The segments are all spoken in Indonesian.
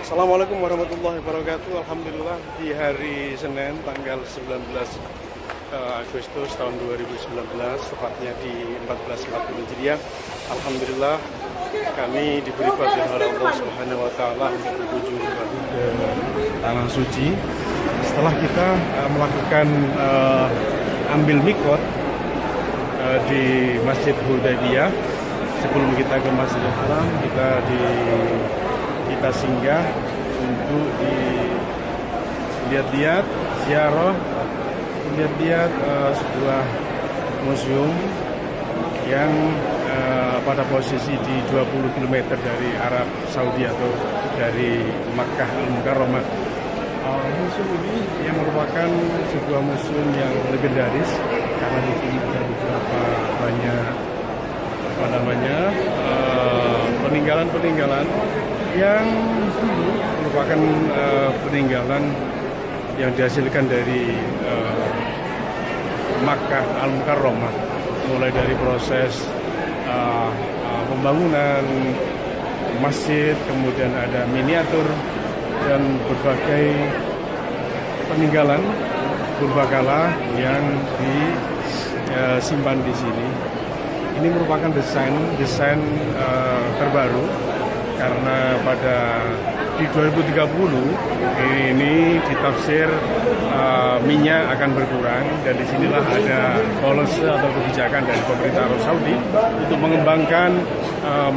Assalamualaikum warahmatullahi wabarakatuh. Alhamdulillah di hari Senin tanggal 19 Agustus tahun 2019, tepatnya di 1440 Hijriah. Alhamdulillah kami diberi fadilah oleh Allah Subhanahu wa taala untuk berkunjung ke tanah suci. Setelah kita melakukan ambil mikot di Masjid Hudaybiyah, sebelum kita ke Masjidil Haram, kita singgah untuk dilihat-lihat, ziarah, lihat-lihat sebuah museum yang pada posisi di 20 km dari Arab Saudi atau dari Makkah Al-Mukarramah. Museum ini yang merupakan sebuah museum yang legendaris karena di sini ada beberapa banyak peninggalan-peninggalan yang dulu merupakan peninggalan yang dihasilkan dari Makkah Al-Mukarramah, mulai dari proses pembangunan masjid, kemudian ada miniatur dan berbagai peninggalan purbakala yang disimpan di sini. Ini merupakan desain terbaru karena di 2030 ini ditafsir minyak akan berkurang, dan disinilah ada policy atau kebijakan dari pemerintah Arab Saudi untuk mengembangkan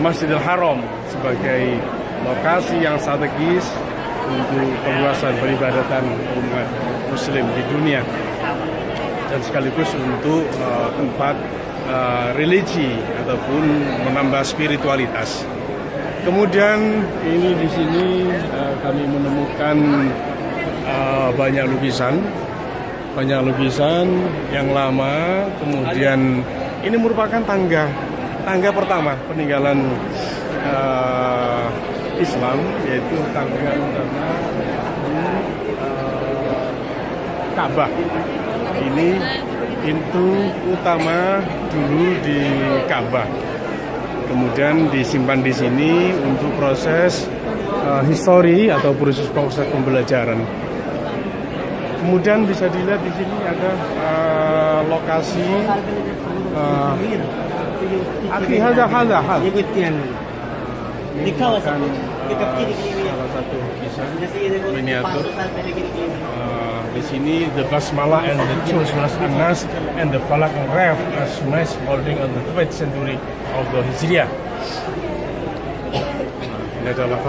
Masjidil Haram sebagai lokasi yang strategis untuk perluasan peribadatan umat Muslim di dunia dan sekaligus untuk tempat religi ataupun menambah spiritualitas. Kemudian ini di sini kami menemukan banyak lukisan yang lama. Kemudian ini merupakan tangga pertama peninggalan Islam, yaitu tangga utama Ka'bah. Ini pintu utama dulu di Ka'bah. Kemudian disimpan di sini untuk proses histori atau proses pembelajaran. Kemudian bisa dilihat di sini ada lokasi salah satu lukisan miniatur. Di sini the basmalah and the two surah An-Nas and the Falaq engraved as smash holding on the 12th century of the Hijriah. Ini adalah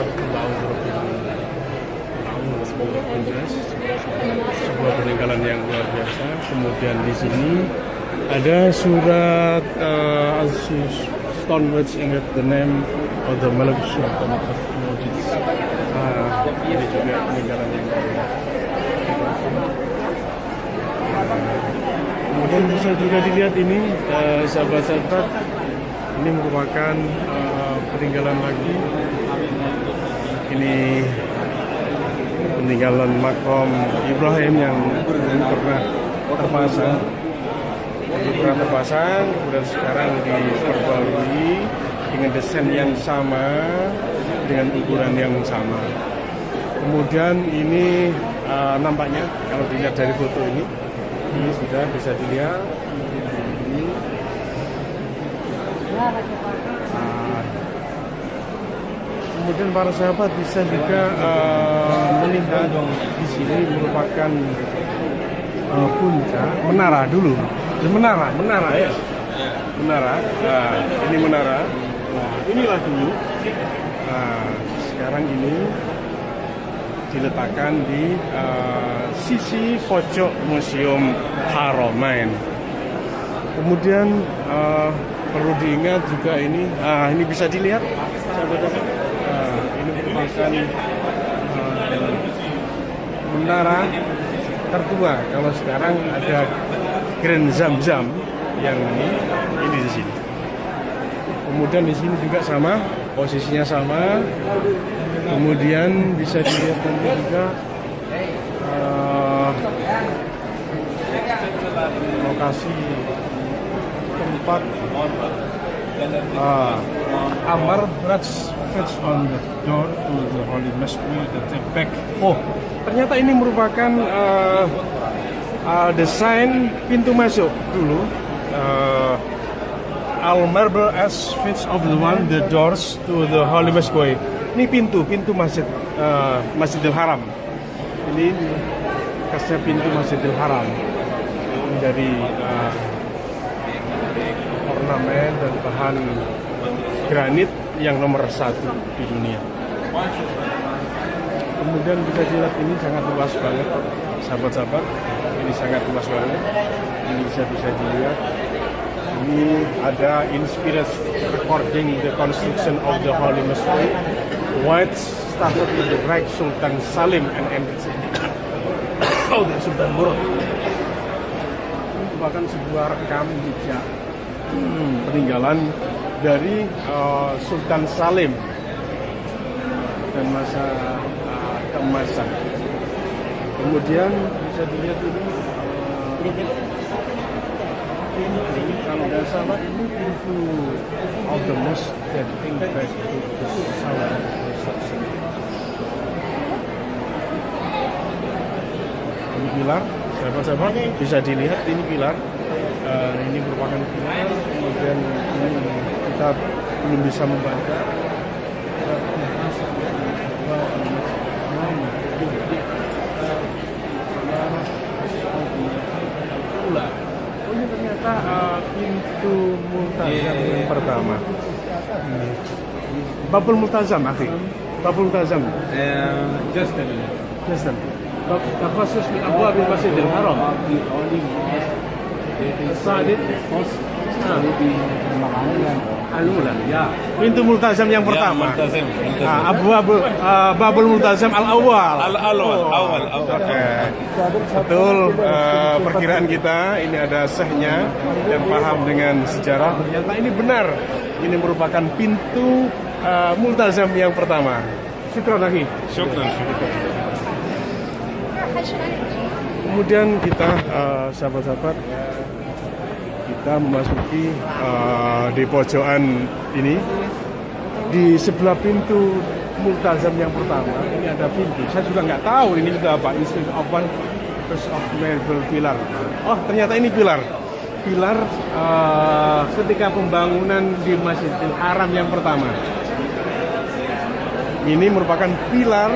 sebuah peninggalan yang luar biasa. Kemudian di sini ada surat stone which engraved the name of the Malik Sultan of Mujid. Ini juga peninggalan yang baru. Kemudian bisa juga dilihat ini, sahabat-sahabat, ini merupakan peninggalan lagi. Ini peninggalan makom Ibrahim yang pernah terpasang. Kemudian sekarang diperbarui dengan desain yang sama, dengan ukuran yang sama. Kemudian ini nampaknya kalau dilihat dari foto ini sudah bisa dilihat. Kemudian para sahabat bisa juga melihat di sini merupakan puncak menara dulu. Menara ya. Menara. Ini menara. Inilah dulu. Sekarang ini diletakkan di sisi pojok Museum Haramain. Kemudian perlu diingat juga ini bisa dilihat, sahabat-sahabat. Ini merupakan menara tertua. Kalau sekarang ada Grand Zamzam yang ini di sini. Kemudian di sini juga sama, posisinya sama. Kemudian bisa dilihat juga lokasi tempat Amar Raj fits on the door to the Holy Mosque the take back. Oh, ternyata ini merupakan desain pintu masuk dulu. Al marble as fits of the one the doors to the Holy Mosque. Ini pintu masjid Masjidil Haram. Ini khasnya pintu Masjidil Haram dari ornamen dan bahan granit yang nomor 1 di dunia. Kemudian bisa dilihat ini sangat luas banget, sahabat-sahabat. Ini sangat luas banget. Ini bisa dilihat. Ini ada inspiration recording the construction of the Holy Mosque. White started with the Great Sultan Salim and ended the Sultan Murad. Ini merupakan sebuah rekam jejak peninggalan dari Sultan Salim dan masa keemasan. Kemudian bisa dilihat ini kalau nggak salah ini pintu of the mosque that think back to the Salam. Ini pilar, sahabat-sahabat bisa dilihat ini pilar. Ini merupakan pilar. Kemudian ini kita belum bisa membaca. Oh, ini ternyata pintu multazam yang pertama. Babul multazam, akhi. Babul multazam. Just a minute. Khusus di abwab Masjidil Haram. Sadid. Pintu multazam yang pertama. Babul multazam al-awwal. Awal. Betul, perkiraan kita ini ada syekhnya yang paham dengan sejarah. Ternyata ini benar. Ini merupakan pintu multazam yang pertama. Syukran lagi. Syukran. Kemudian kita sahabat-sahabat kita memasuki di pojokan ini di sebelah pintu multazam yang pertama ini ada pintu. Saya juga nggak tahu ini juga apa. Instead of one piece of marble pillar. Oh, ternyata ini pilar ketika pembangunan di Masjidil Haram yang pertama. Ini merupakan pilar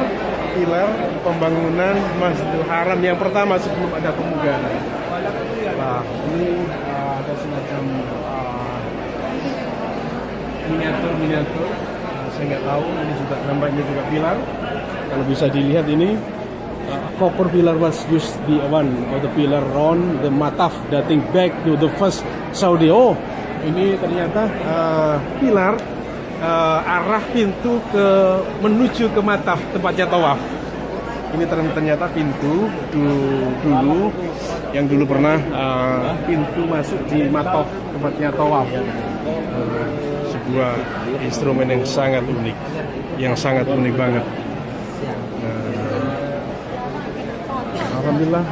pembangunan Masjidil Haram yang pertama sebelum ada pemugaran. Nah, ini ada semacam miniatur. Saya nggak tahu, ini juga nampaknya juga pilar. Kalau bisa dilihat ini copper pillar was used the one of the pillar round the mataf dating back to the first Saudi. Oh, ini ternyata pilar arah pintu menuju ke mataf tempatnya tawaf. Ini ternyata pintu dulu yang dulu pernah pintu masuk di mataf tempatnya tawaf. Sebuah instrumen yang sangat unik banget. Alhamdulillah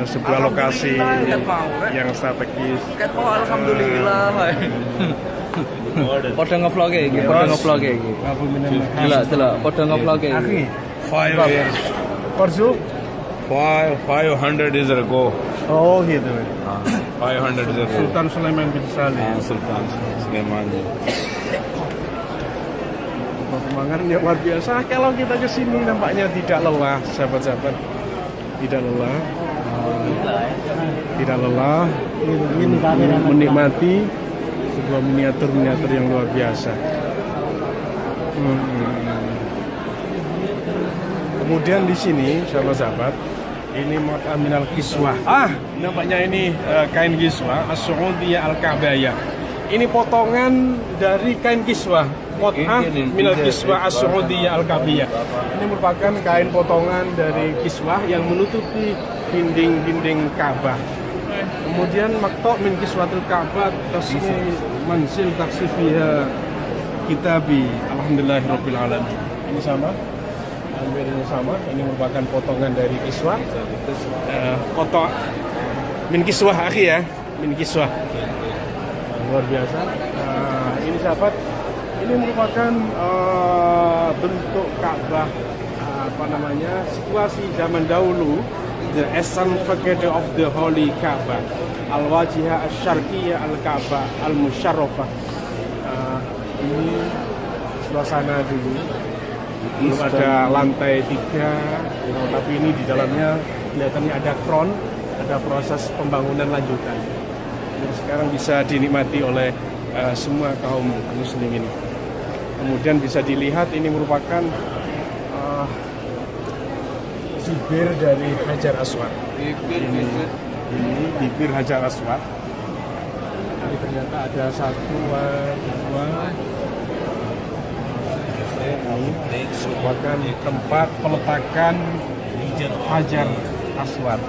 sebuah lokasi yang strategis. Alhamdulillah. Pada ngevlog iki. Delok, pada ngevlog iki. 5 years. Korsu? 500 years ago. Oh gitu. 500 years ago. Sultan Sulaiman bin Salim. Sultan Sulaiman. Pemandangan yang luar biasa. Kalau kita ke sini nampaknya tidak lelah, sahabat-sahabat. Tidak lelah. Menikmati sebuah miniatur yang luar biasa. Kemudian di sini, sahabat-sahabat, ini minal kiswah. Nampaknya ini kain kiswah as-Saudiyah al-Ka'biyah. Ini potongan dari kain kiswah. Minal kiswah as-Saudiyah al-Ka'biyah. Ini merupakan kain potongan dari kiswah yang menutupi dinding Ka'bah. Kemudian maktok min kiswatul Ka'bah tasmi mansil taksifiha kitabi. Alhamdulillahirabbil alamin. Ini sama. Hampirnya sama. Ini merupakan potongan dari kiswah. Kotok min kiswah akhi ya. Min kiswah. Luar biasa. ini sahabat, ini merupakan bentuk Ka'bah, situasi zaman dahulu, the Essence of the Holy Ka'bah, Al-Wajihah Asy-Syarqiyyah Al-Ka'bah Al-Musyarrafah. Ini suasana dulu, belum ada lantai 3, tapi ini di dalamnya kelihatannya ada crown, ada proses pembangunan lanjutan. Yang sekarang bisa dinikmati oleh semua kaum muslimin. Kemudian bisa dilihat ini merupakan bibir dari Hajar Aswad. Ini bibir Hajar Aswad. Ini ternyata ada 1, 2, 3. Ini merupakan tempat peletakan Hajar Aswad.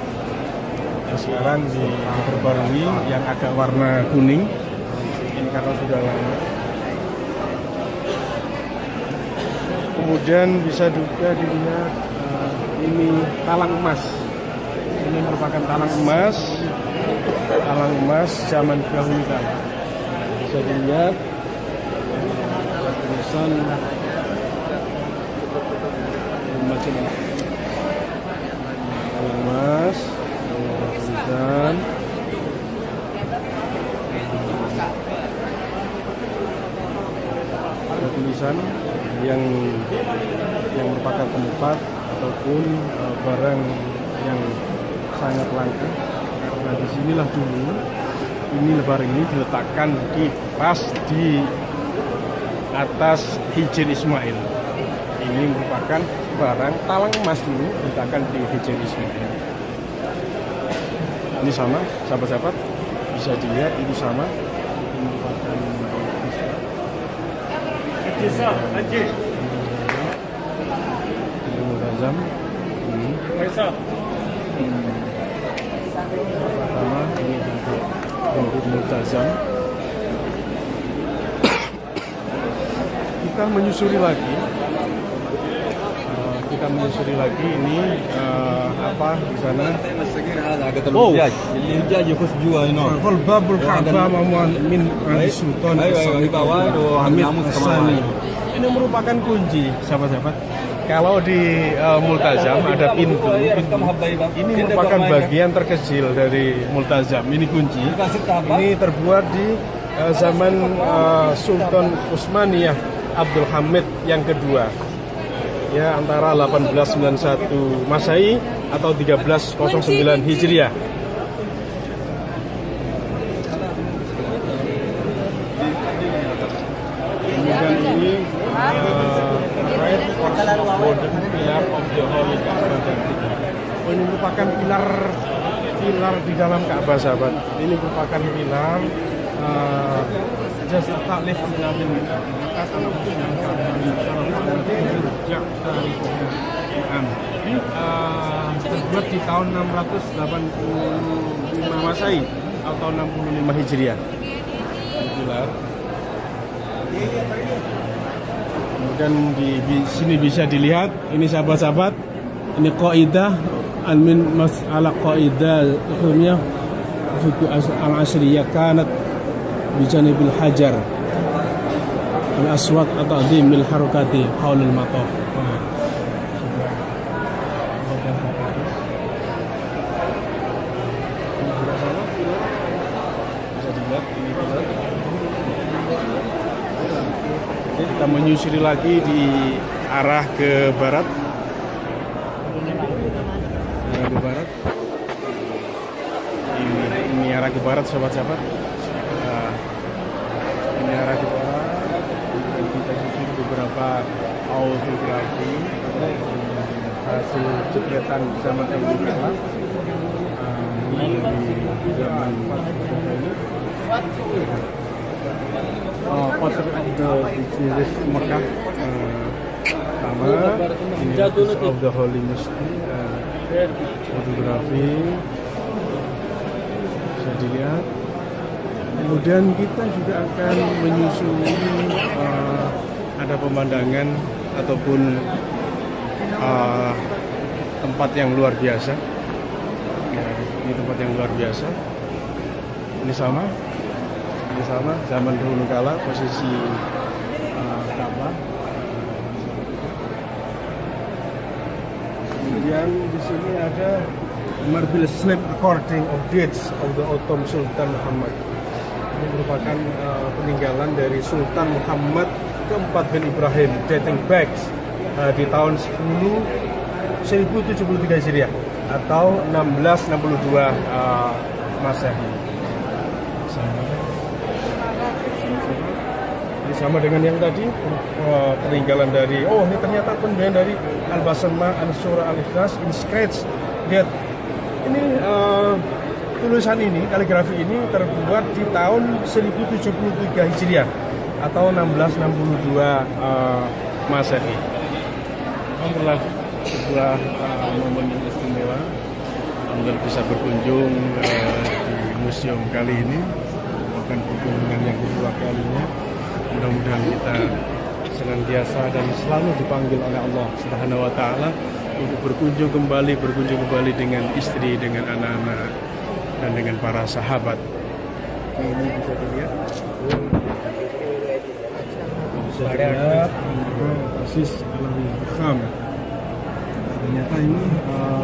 Yang sekarang diperbarui yang agak warna kuning. Ini karena sudah lama. Kemudian bisa juga dilihat ini talang emas. Ini merupakan talang emas zaman dahulu kala. Bisa dilihat tulisan macam talang emas, tulisan ada tulisan yang merupakan tempat ataupun barang yang sangat langka, karena disinilah dulu lembar ini diletakkan pas di atas Hijr Ismail. Ini merupakan barang talang emas dulu diletakkan di Hijr Ismail. Ini sama, sahabat-sahabat, bisa dilihat ini sama. Ini merupakan Multazam. Ini pertama, ini bentuk Multazam. Kita menyusuri lagi ini apa di sana? Oh, Babul Ka'bah min Sultan Hamid As-Sani. Ini merupakan kunci, sahabat-sahabat. Kalau di Multazam ada pintu. Ini merupakan bagian terkecil dari Multazam. Ini kunci. Ini terbuat di zaman Sultan Utsmaniyah Abdul Hamid yang kedua. Ya, antara 1891 Masehi atau 1309 Hijriah. Kemudian ini golden pillar of the Holy Ka'bah. Ini merupakan pilar di dalam Ka'bah, sahabat. Ini merupakan pilar just taklif terbuat di tahun 685 Masehi atau 65 Hijriah. Pilar. Kemudian di sini bisa dilihat, ini sahabat-sahabat, ini qaidah al-min mas'ala qaidah hukumnya fiqh al-asriyah kanat bijanibil hajar al-aswad at-ta'dhim bil harakati haulul maqaf. Kita menyusuri lagi di arah ke barat. Ini arah ke barat, sahabat-sahabat. Ini arah ke barat. Dan kita susuri beberapa autografi hasil cepretan zaman dahulu kala. Ini di zaman Potret di Mekah sama ini of the Holy Mosque, fotografi bisa dilihat. Kemudian kita juga akan menyusuri ada pemandangan ataupun tempat yang luar biasa. Ini tempat yang luar biasa. Ini sama. di sana zaman dahulu kala posisi Ka'bah. Kemudian di sini ada marble slab recording of deeds of the Ottoman Sultan Muhammad. Ini merupakan peninggalan dari Sultan Muhammad keempat bin Ibrahim dating back di tahun 1073 Hijriah atau 1662 Masehi. Ini sama dengan yang tadi, peninggalan dari ini ternyata peninggalan dari Al-Basamah An-Surah Al-Ikhlas in scratch. Lihat ini tulisan ini, kaligrafi ini terbuat di tahun 1073 Hijriah atau 1662 Masehi. Alhamdulillah, sebuah momen yang istimewa. Alhamdulillah bisa berkunjung di museum kali ini, bukan kunjungan yang kedua kalinya. Mudah-mudahan kita senantiasa dan selalu dipanggil oleh Allah Subhanahu wa Ta'ala untuk berkunjung kembali dengan istri, dengan anak-anak, dan dengan para sahabat. Ini bisa dilihat. Bisa dilihat persis Alawi Kham. Ternyata ini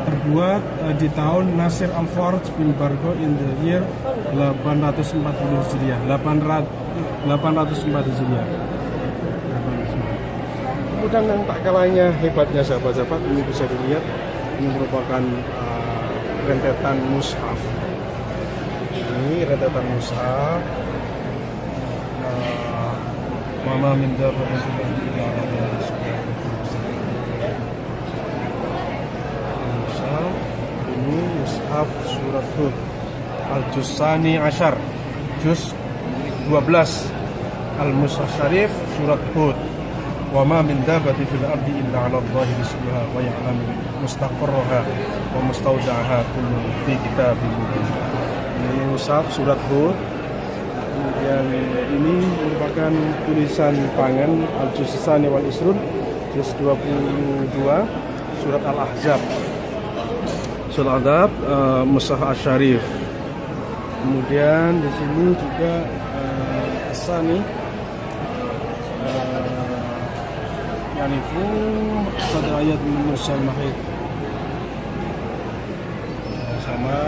terbuat di tahun Nasir Al-Farj bin Bargo in the year 840 Hijriah. 804 Hijriah. Kemudian yang tak kalahnya hebatnya sahabat-sahabat, ini bisa dilihat, ini merupakan rentetan mushaf. Ini rentetan mushaf. Mama minta ini mushaf surat Hud Al-Jusani Ashar, juz 12, Al-Mushaf Syarif surat Hud. Wa ma min dabbatin fil ardi illa 'ala Allahi rizquha wa ya'lamu mustaqarraha wa mustawda'aha kullu fi kitabin mubin. Ini mushaf surat Hud. Kemudian ini merupakan tulisan tangan Al-Jusani wal Isrun, juz 22, surat Al-Ahzab. Surat Al-Ahzab, Mushaf Asy-Syarif. Kemudian di sini juga As-Sani Yanifu pada ayat Musa Mahid. Sama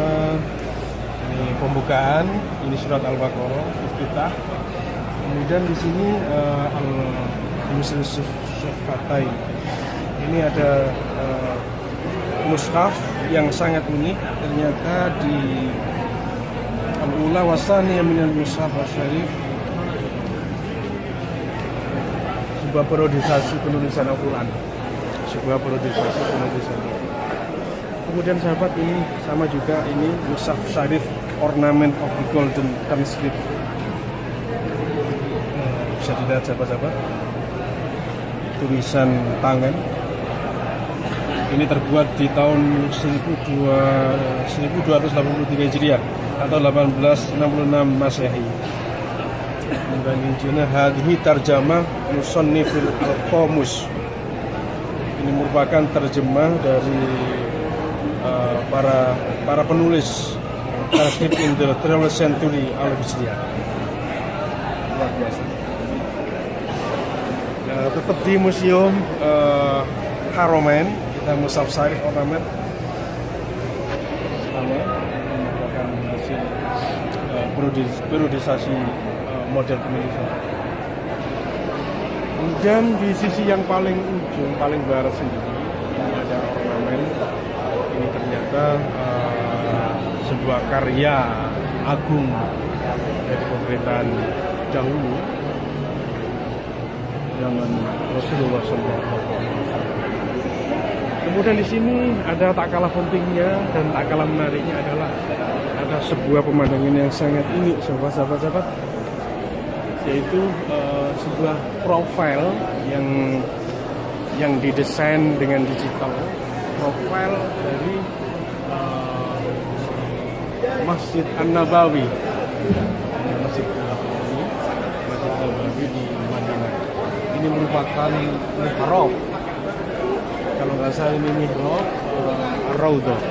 ini pembukaan, ini surat Al-Baqarah, Iftitah. Kemudian di sini Al-Muslim Syafatain. Ini ada mushaf yang sangat unik. Ternyata di Al-Ula Wasani minal Mushaf Asy-Syarif, sebuah periodisasi penulisan Al-Quran. Kemudian sahabat, ini sama juga, ini Mushaf Syarif Ornament of the Golden Transcript. Bisa dilihat sahabat-sahabat, tulisan tangan. Ini terbuat di tahun 1283 Hijriah atau 1866 Masehi. Dan intinya hadhihi tarjamah musannifil al-qamus. Ini merupakan terjemah dari para penulis transkrip in the 12th century al-Hijriah. Luar biasa. Tetap di museum Haromain, kita Mushaf Syarif ornamen sama, merupakan hasil periodisasi model penulisan. Kemudian di sisi yang paling ujung, paling barat sendiri, ini ada ornamen. Ini ternyata sebuah karya agung dari pemerintahan dahulu zaman Rasulullah SAW. Kemudian di sini ada tak kalah pentingnya dan tak kalah menariknya adalah ada sebuah pemandangan yang sangat unik, sahabat-sahabat, yaitu sebuah profil yang didesain dengan digital, profil dari Masjid An-Nabawi. Masjid An-Nabawi di Madinah. Ini merupakan mihrab. Kalau nggak salah ini mihrab Ar-Raudhah.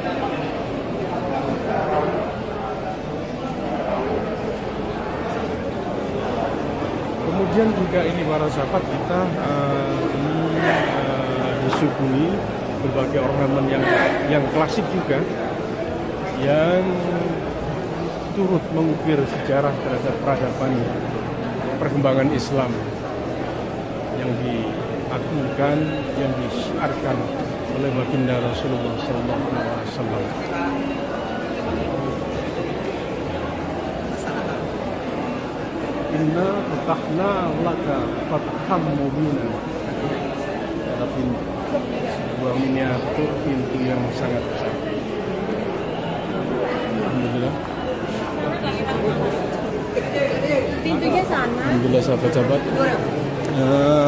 Kemudian juga ini para sahabat kita disuguhi berbagai ornamen yang klasik juga, yang turut mengukir sejarah terhadap peradaban perkembangan Islam yang diagungkan, yang disiarkan oleh baginda Rasulullah SAW. Inna fatahna laka fatham mubina. Ada pintu, sebuah miniatur pintu yang sangat besar. Alhamdulillah. Pintunya sana. Alhamdulillah sahabat-sahabat.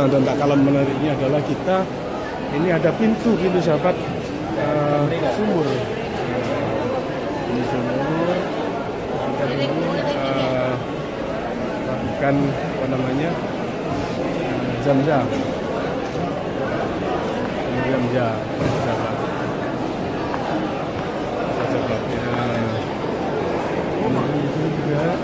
Dan tak kalah menariknya adalah kita ini ada pintu sahabat, sumur. Ini sumur. Bukan apa namanya, Zam-Zam. Zam-Zam, sahabat. Ini juga.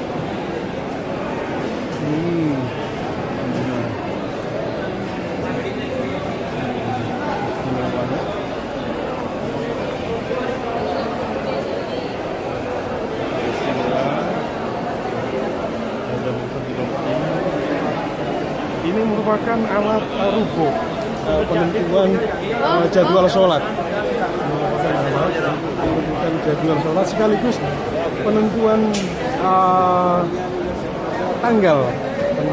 Ini merupakan alat rubo penentuan jadwal sholat. Penentuan jadwal sholat sekaligus penentuan tanggal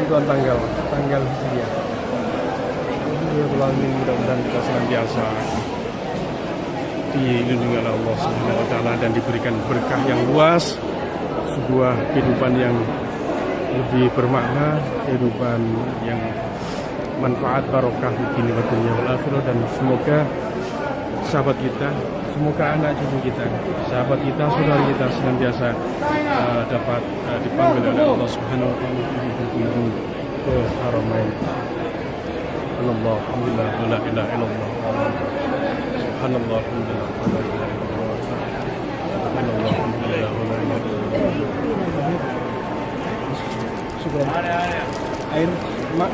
hijriah. Mudah-mudahan kita senantiasa dilindungi oleh Allah Subhanahu wa taala dan diberikan berkah yang luas, sebuah kehidupan yang lebih bermakna, kehidupan yang manfaat barokah di dunia wal akhirah, dan semoga sahabat kita, semoga anak cucu kita, sahabat kita, saudara kita senantiasa dapat dipanggil oleh Allah Subhanahu wa taala untuk berkunjung ke Haramain. Subhanallah, alhamdulillah, la ilaha illallah. Subhanallah, alhamdulillah, la ilaha illallah. Subhanallah, alhamdulillah, la ilaha illallah. Syukran. Air mak.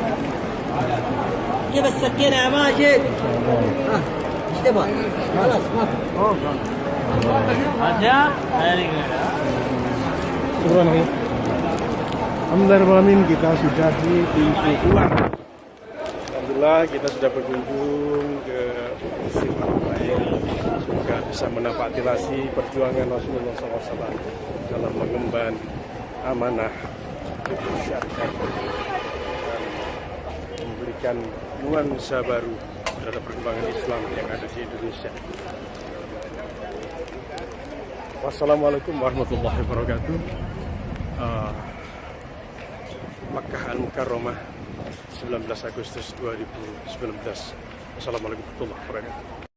جيب السكينة يا ماجد. ايش تبغى؟ خلاص ما في. Syukran. Alhamdulillah, kita sudah di pintu keluar. Alhamdulillah, kita sudah berkunjung ke Haramain. Semoga bisa menapaktilasi perjuangan Rasulullah SAW dalam mengemban amanah syariat dan memberikan nuansa baru terhadap perkembangan Islam yang ada di Indonesia. Wassalamualaikum warahmatullahi wabarakatuh. Makkah Al-Mukarramah, 19 Agustus 2019. Wassalamualaikum warahmatullahi wabarakatuh.